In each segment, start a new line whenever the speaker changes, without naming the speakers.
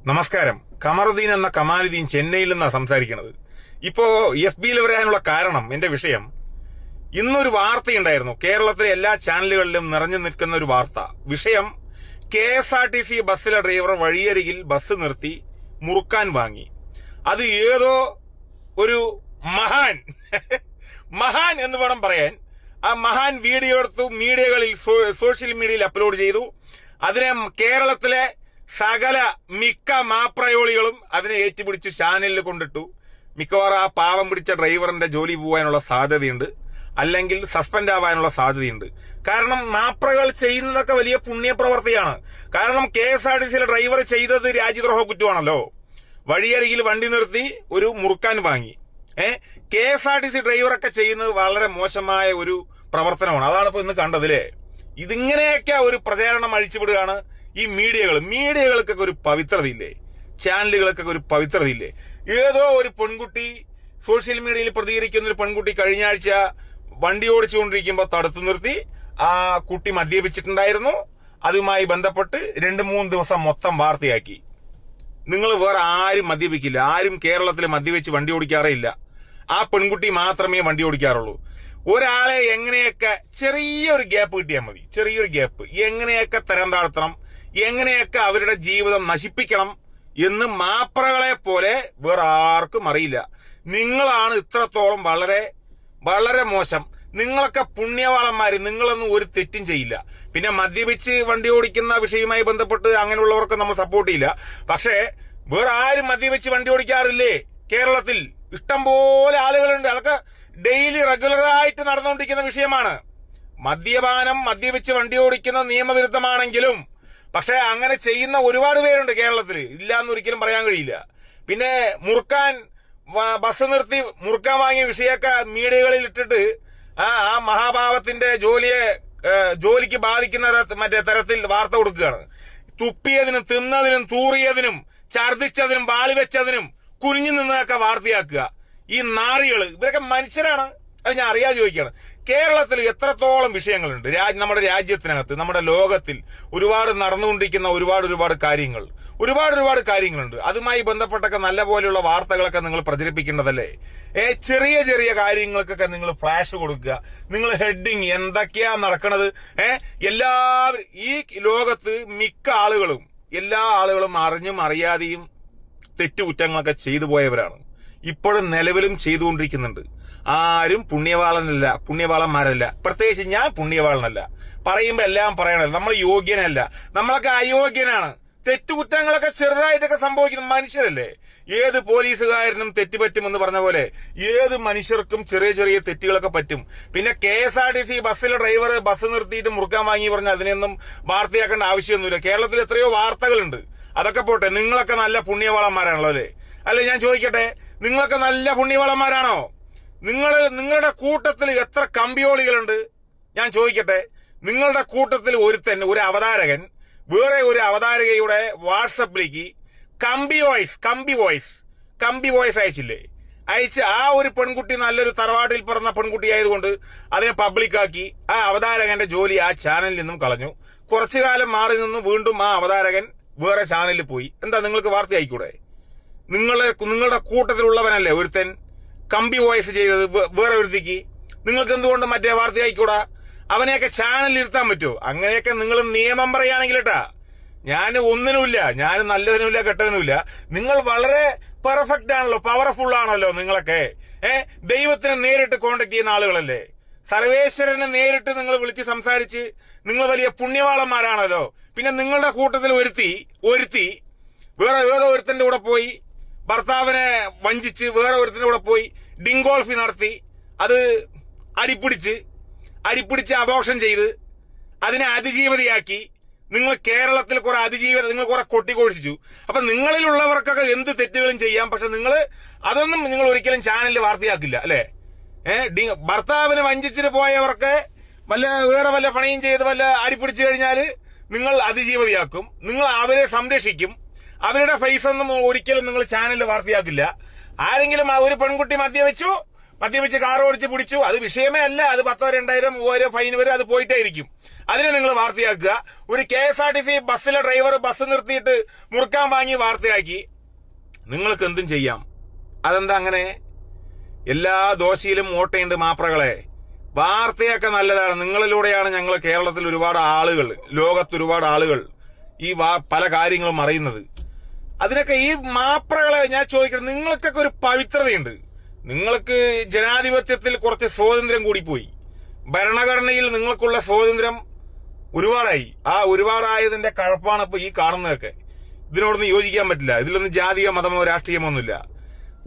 നമസ്കാരം. കമറുദ്ദീൻ എന്ന കമാലുദ്ദീൻ ചെന്നൈയിൽ നിന്നാണ് സംസാരിക്കുന്നത്. ഇപ്പോ FBയിൽ വരാനുള്ള കാരണം, എന്റെ വിഷയം, ഇന്നൊരു വാർത്തയുണ്ടായിരുന്നു. കേരളത്തിലെ എല്ലാ ചാനലുകളിലും നിറഞ്ഞു നിൽക്കുന്ന ഒരു വാർത്ത. വിഷയം, KSRTC ബസ്സിലെ ഡ്രൈവർ വഴിയരികിൽ ബസ് നിർത്തി മുറുക്കാൻ വാങ്ങി. അത് ഏതോ ഒരു മഹാൻ എന്ന് വേണം പറയാൻ. ആ മഹാൻ വീഡിയോ എടുത്തു, മീഡിയകളിൽ, സോഷ്യൽ മീഡിയയിൽ അപ്ലോഡ് ചെയ്തു. അതിനെ കേരളത്തിലെ സകല മിക്ക മാപ്രയോളികളും അതിനെ ഏറ്റുപിടിച്ചു ചാനലിൽ കൊണ്ടിട്ടു. മിക്കവാറും ആ പാവം പിടിച്ച ഡ്രൈവറിന്റെ ജോലി പോകാനുള്ള സാധ്യതയുണ്ട്, അല്ലെങ്കിൽ സസ്പെൻഡ് ആവാനുള്ള സാധ്യതയുണ്ട്. കാരണം മാപ്രകൾ ചെയ്യുന്നതൊക്കെ വലിയ പുണ്യപ്രവർത്തിയാണ്. കാരണം KSRTCയിലെ ഡ്രൈവർ ചെയ്തത് രാജ്യദ്രോഹ കുറ്റമാണല്ലോ. വഴിയരികിൽ വണ്ടി നിർത്തി ഒരു മുറുക്കാൻ വാങ്ങി. KSRTC ഡ്രൈവറൊക്കെ ചെയ്യുന്നത് വളരെ മോശമായ ഒരു പ്രവർത്തനമാണ്. അതാണ് ഇപ്പൊ ഇന്ന് കണ്ടതില്ലേ. ഇതിങ്ങനെയൊക്കെ ഒരു പ്രചാരണം അഴിച്ചുവിടുകയാണ് ഈ മീഡിയകൾക്കൊക്കെ ഒരു പവിത്രതയില്ലേ, ചാനലുകൾക്കൊക്കെ ഒരു പവിത്രതയില്ലേ. ഏതോ ഒരു പെൺകുട്ടി, സോഷ്യൽ മീഡിയയിൽ പ്രതികരിക്കുന്ന ഒരു പെൺകുട്ടി കഴിഞ്ഞ ആഴ്ച വണ്ടി ഓടിച്ചുകൊണ്ടിരിക്കുമ്പോൾ തടുത്തു നിർത്തി. ആ കുട്ടി മദ്യപിച്ചിട്ടുണ്ടായിരുന്നു. അതുമായി ബന്ധപ്പെട്ട് 2-3 ദിവസം മൊത്തം വാർത്തയാക്കി. നിങ്ങൾ വേറെ ആരും മദ്യപിക്കില്ല, ആരും കേരളത്തിൽ മദ്യപിച്ച് വണ്ടി ഓടിക്കാറേ ഇല്ല. ആ പെൺകുട്ടി മാത്രമേ വണ്ടി ഓടിക്കാറുള്ളൂ. ഒരാളെ എങ്ങനെയൊക്കെ ചെറിയൊരു ഗ്യാപ്പ് കിട്ടിയാൽ മതി, ചെറിയൊരു ഗ്യാപ്പ്, എങ്ങനെയൊക്കെ തരം താഴ്ത്തണം, എങ്ങനെയൊക്കെ അവരുടെ ജീവിതം നശിപ്പിക്കണം എന്ന് മാപ്രകളെ പോലെ വേറെ ആർക്കും അറിയില്ല. നിങ്ങളാണ് ഇത്രത്തോളം വളരെ വളരെ മോശം. നിങ്ങളൊക്കെ പുണ്യവാളന്മാര്. നിങ്ങളൊന്നും ഒരു തെറ്റും ചെയ്യില്ല. പിന്നെ മദ്യപിച്ച് വണ്ടി ഓടിക്കുന്ന വിഷയവുമായി ബന്ധപ്പെട്ട് അങ്ങനെയുള്ളവർക്ക് നമ്മൾ സപ്പോർട്ട് ചെയ്യില്ല. പക്ഷേ വേറെ ആരും മദ്യപിച്ച് വണ്ടി ഓടിക്കാറില്ലേ കേരളത്തിൽ? ഇഷ്ടംപോലെ ആളുകളുണ്ട്. അതൊക്കെ ഡെയിലി റെഗുലറായിട്ട് നടന്നുകൊണ്ടിരിക്കുന്ന വിഷയമാണ്. മദ്യപിച്ച് വണ്ടി ഓടിക്കുന്നത് നിയമവിരുദ്ധമാണെങ്കിലും പക്ഷെ അങ്ങനെ ചെയ്യുന്ന ഒരുപാട് പേരുണ്ട് കേരളത്തിൽ. ഇല്ല എന്ന് ഒരിക്കലും പറയാൻ കഴിയില്ല. പിന്നെ ബസ് നിർത്തി മുറുക്കാൻ വാങ്ങിയ വിഷയമൊക്കെ മീഡിയകളിൽ ഇട്ടിട്ട് ആ മഹാഭാവത്തിന്റെ ജോലിക്ക് ബാധിക്കുന്ന തരത്തിൽ വാർത്ത കൊടുക്കുകയാണ്. തുപ്പിയതിനും തിന്നതിനും തൂറിയതിനും ഛർദിച്ചതിനും വാളിവെച്ചതിനും കുനിഞ്ഞു നിന്നതൊക്കെ വാർത്തയാക്കുക. ഈ നാറികള് ഇവരൊക്കെ മനുഷ്യരാണ്? അത് ഞാൻ അറിയാതെ ചോദിക്കുകയാണ്. കേരളത്തിൽ എത്രത്തോളം വിഷയങ്ങളുണ്ട്. നമ്മുടെ രാജ്യത്തിനകത്ത്, നമ്മുടെ ലോകത്തിൽ ഒരുപാട് നടന്നുകൊണ്ടിരിക്കുന്ന ഒരുപാട് കാര്യങ്ങളുണ്ട്. അതുമായി ബന്ധപ്പെട്ടൊക്കെ നല്ല പോലെയുള്ള വാർത്തകളൊക്കെ നിങ്ങൾ പ്രചരിപ്പിക്കേണ്ടതല്ലേ. ചെറിയ ചെറിയ കാര്യങ്ങൾക്കൊക്കെ നിങ്ങൾ ഫ്ലാഷ് കൊടുക്കുക. നിങ്ങൾ ഹെഡിങ് എന്തൊക്കെയാ നടക്കണത്? എല്ലാവരും ഈ ലോകത്ത് മിക്ക ആളുകളും, എല്ലാ ആളുകളും അറിഞ്ഞും അറിയാതെയും തെറ്റുകുറ്റങ്ങളൊക്കെ ചെയ്തു പോയവരാണ്. ഇപ്പോഴും നിലവിലും ചെയ്തുകൊണ്ടിരിക്കുന്നുണ്ട്. ആരും പുണ്യവാളന്മാരല്ല. പ്രത്യേകിച്ച് ഞാൻ പുണ്യവാളനല്ല. പറയുമ്പോ എല്ലാം പറയണല്ലോ. നമ്മൾ യോഗ്യനല്ല, നമ്മളൊക്കെ അയോഗ്യനാണ്. തെറ്റുകുറ്റങ്ങളൊക്കെ ചെറുതായിട്ടൊക്കെ സംഭവിക്കുന്ന മനുഷ്യരല്ലേ. ഏത് പോലീസുകാരനും തെറ്റ് പറ്റുമെന്ന് പറഞ്ഞ പോലെ ഏത് മനുഷ്യർക്കും ചെറിയ ചെറിയ തെറ്റുകളൊക്കെ പറ്റും. പിന്നെ KSRTC ബസ്സിലെ ഡ്രൈവർ ബസ് നിർത്തിയിട്ട് മുറുക്കാൻ വാങ്ങി പറഞ്ഞാൽ അതിനെയൊന്നും വാർത്തയാക്കേണ്ട ആവശ്യമൊന്നുമില്ല. കേരളത്തിൽ എത്രയോ വാർത്തകളുണ്ട്. അതൊക്കെ പോട്ടെ. നിങ്ങളൊക്കെ നല്ല പുണ്യവാളന്മാരാണല്ലോ അല്ലേ? അല്ലെ, ഞാൻ ചോദിക്കട്ടെ, നിങ്ങളൊക്കെ നല്ല പുണ്യവാളന്മാരാണോ? നിങ്ങളുടെ കൂട്ടത്തിൽ എത്ര കമ്പിയോളികളുണ്ട്? ഞാൻ ചോദിക്കട്ടെ. നിങ്ങളുടെ കൂട്ടത്തിൽ ഒരു അവതാരകൻ വേറെ ഒരു അവതാരകയുടെ വാട്സപ്പിലേക്ക് കമ്പി വോയിസ് അയച്ചില്ലേ? ആ ഒരു പെൺകുട്ടി നല്ലൊരു തറവാട്ടിൽ പിറന്ന പെൺകുട്ടി ആയതുകൊണ്ട് അതിനെ പബ്ലിക്കാക്കി. ആ അവതാരകന്റെ ജോലി ആ ചാനലിൽ നിന്നും കളഞ്ഞു. കുറച്ചു കാലം മാറി നിന്ന് വീണ്ടും ആ അവതാരകൻ വേറെ ചാനലിൽ പോയി. എന്താ നിങ്ങൾക്ക് വാർത്ത ആയിക്കൂടെ? നിങ്ങളുടെ കൂട്ടത്തിലുള്ളവനല്ലേ ഒരുത്തൻ കമ്പി വോയിസ് ചെയ്തത് വേറെ ഒരുത്തിക്ക്? നിങ്ങൾക്ക് എന്തുകൊണ്ട് മറ്റേ വാർത്ത ആയിക്കൂടാ? അവനെയൊക്കെ ചാനലിൽ ഇരുത്താൻ പറ്റുമോ? അങ്ങനെയൊക്കെ നിങ്ങൾ നിയമം പറയുകയാണെങ്കിൽ കേട്ടാ, ഞാൻ ഒന്നിനുമില്ല, ഞാൻ നല്ലതിനുമില്ല കെട്ടതിനുമില്ല. നിങ്ങൾ വളരെ പെർഫെക്റ്റ് ആണല്ലോ, പവർഫുൾ ആണല്ലോ നിങ്ങളൊക്കെ. ദൈവത്തിനെ നേരിട്ട് കോണ്ടാക്ട് ചെയ്യുന്ന ആളുകളല്ലേ. സർവേശ്വരനെ നേരിട്ട് നിങ്ങൾ വിളിച്ച് സംസാരിച്ച് നിങ്ങൾ വലിയ പുണ്യവാളന്മാരാണല്ലോ. പിന്നെ നിങ്ങളുടെ കൂട്ടത്തിൽ ഒരുത്തി വേറെ ഏതോ ഒരുത്തന്റെ കൂടെ പോയി ഭർത്താവിനെ വഞ്ചിച്ച് വേറെ ഒരുത്തിന്റെ കൂടെ പോയി ഡിങ്കോൾഫി നടത്തി. അത് അരിപ്പിടിച്ച് അബോർഷൻ ചെയ്ത് അതിനെ അതിജീവതയാക്കി. നിങ്ങൾ കേരളത്തിൽ നിങ്ങൾ കുറെ കൊട്ടിക്കൊഴിച്ചു. അപ്പൊ നിങ്ങളിലുള്ളവർക്കൊക്കെ എന്ത് തെറ്റുകളും ചെയ്യാം. പക്ഷെ അതൊന്നും നിങ്ങൾ ഒരിക്കലും ചാനലിൽ വാർത്തയാക്കില്ല അല്ലെ. ഭർത്താവിനെ വഞ്ചിച്ചിട്ട് പോയവർക്ക് വേറെ വല്ല പണിയും ചെയ്ത് വല്ല അരിപ്പിടിച്ചു കഴിഞ്ഞാല് നിങ്ങൾ അതിജീവതയാക്കും. നിങ്ങൾ അവരെ സംരക്ഷിക്കും. അവരുടെ ഫേസ് ഒന്നും ഒരിക്കലും നിങ്ങൾ ചാനലിൽ വാർത്തയാക്കില്ല. ആരെങ്കിലും ഒരു പെൺകുട്ടി മദ്യവെച്ചു, മദ്യപിച്ച് കാർ ഓടിച്ച് പിടിച്ചു, അത് വിഷയമേ അല്ല. അത് 10,000, 2,000, 3,000 ഫൈൻ വരെ അത് പോയിട്ടായിരിക്കും. അതിനെ നിങ്ങൾ വാർത്തയാക്കുക. ഒരു KSRTC ബസ്സിലെ ഡ്രൈവർ ബസ് നിർത്തിയിട്ട് മുറുക്കാൻ വാങ്ങി വാർത്തയാക്കി. നിങ്ങൾക്ക് എന്തും ചെയ്യാം. അതെന്താ അങ്ങനെ? എല്ലാ ദോശയിലും ഓട്ടയുണ്ട് മാപ്രകളെ. വാർത്തയൊക്കെ നല്ലതാണ്. നിങ്ങളിലൂടെയാണ് ഞങ്ങൾ കേരളത്തിൽ ഒരുപാട് ആളുകൾ, ലോകത്ത് ഒരുപാട് ആളുകൾ ഈ പല കാര്യങ്ങളും അറിയുന്നത്. അതിനൊക്കെ ഈ മാപ്രകളെ ഞാൻ ചോദിക്കണം, നിങ്ങൾക്കൊക്കെ ഒരു പവിത്രതയുണ്ട്. നിങ്ങൾക്ക് ജനാധിപത്യത്തിൽ കുറച്ച് സ്വാതന്ത്ര്യം കൂടിപ്പോയി. ഭരണഘടനയിൽ നിങ്ങൾക്കുള്ള സ്വാതന്ത്ര്യം ഒരുപാടായി. ആ ഒരുപാടായതിന്റെ കഴപ്പാണ് ഇപ്പൊ ഈ കാണുന്നതൊക്കെ. ഇതിനോടൊന്നും യോജിക്കാൻ പറ്റില്ല. ഇതിലൊന്നും ജാതിയോ മതമോ രാഷ്ട്രീയമോ ഒന്നുമില്ല.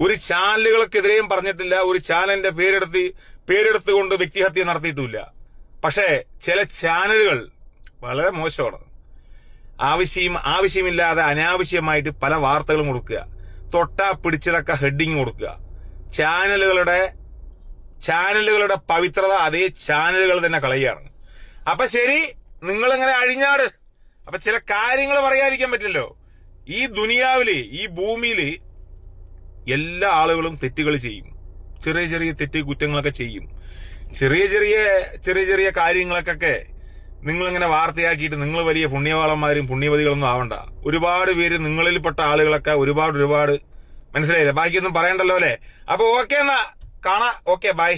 ഒരു ചാനലുകൾക്കെതിരെയും പറഞ്ഞിട്ടില്ല. ഒരു ചാനലിന്റെ പേരെടുത്തുകൊണ്ട് വ്യക്തിഹത്യ നടത്തിയിട്ടുമില്ല. പക്ഷേ ചില ചാനലുകൾ വളരെ മോശമാണ്. ആവശ്യമില്ലാതെ അനാവശ്യമായിട്ട് പല വാർത്തകളും കൊടുക്കുക, തൊട്ടാ പിടിച്ചതൊക്കെ ഹെഡിങ് കൊടുക്കുക. ചാനലുകളുടെ പവിത്രത അതേ ചാനലുകൾ തന്നെ കളയുകയാണ്. അപ്പൊ ശരി, നിങ്ങളിങ്ങനെ അഴിഞ്ഞാട്. അപ്പൊ ചില കാര്യങ്ങൾ പറയാതിരിക്കാൻ പറ്റില്ലല്ലോ. ഈ ദുനിയാവില്, ഈ ഭൂമിയില് എല്ലാ ആളുകളും തെറ്റുകൾ ചെയ്യും. ചെറിയ ചെറിയ കുറ്റങ്ങളൊക്കെ ചെയ്യും. ചെറിയ ചെറിയ കാര്യങ്ങൾക്കൊക്കെ നിങ്ങളിങ്ങനെ വാർത്തയാക്കിയിട്ട് നിങ്ങൾ വലിയ പുണ്യവാളന്മാരും പുണ്യവതികളൊന്നും ആവണ്ട. ഒരുപാട് പേര് നിങ്ങളിൽപ്പെട്ട ആളുകളൊക്കെ ഒരുപാട് മനസ്സിലായില്ലേ? ബാക്കിയൊന്നും പറയണ്ടല്ലോ അല്ലേ? അപ്പൊ ഓക്കെ, എന്നാ കാണാം. Okay, by.